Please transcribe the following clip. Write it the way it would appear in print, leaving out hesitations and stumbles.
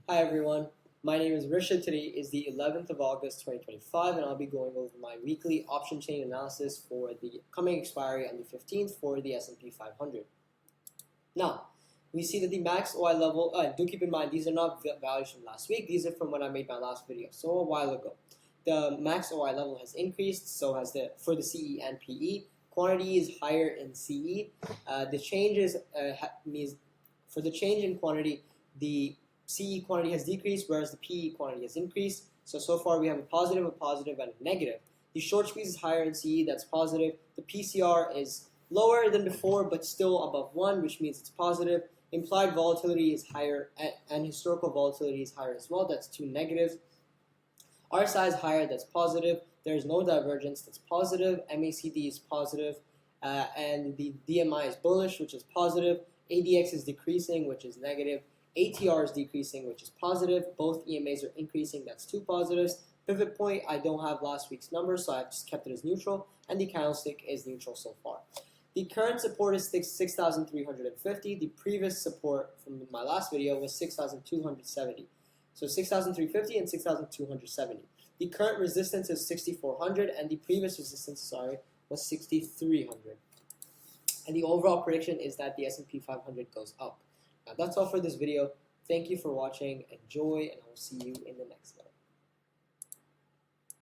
Hi everyone, my name is Rishad. Today is the 11th of August 2025 and I'll be going over my weekly option chain analysis for the coming expiry on the 15th for the S&P 500. Now, we see that the max OI level, do keep in mind these are not values from last week, these are from when I made my last video, so a while ago. The max OI level has increased, so has for the CE and PE. Quantity is higher in CE. The changes means for the change in quantity, the CE quantity has decreased, whereas the PE quantity has increased. So far we have a positive, and a negative. The short squeeze is higher in CE, that's positive. The PCR is lower than before, but still above 1, which means it's positive. Implied volatility is higher, and historical volatility is higher as well, that's 2 negatives. RSI is higher, that's positive. There's no divergence, that's positive. MACD is positive, and the DMI is bullish, which is positive. ADX is decreasing, which is negative. ATR is decreasing, which is positive. Both EMAs are increasing, that's 2 positives. Pivot point, I don't have last week's number, so I've just kept it as neutral, and the candlestick is neutral so far. The current support is 6,350. The previous support from my last video was 6,270. So 6,350 and 6,270. The current resistance is 6,400, and the previous resistance, was 6,300. And the overall prediction is that the S&P 500 goes up. Now that's all for this video. Thank you for watching. Enjoy, and I will see you in the next one.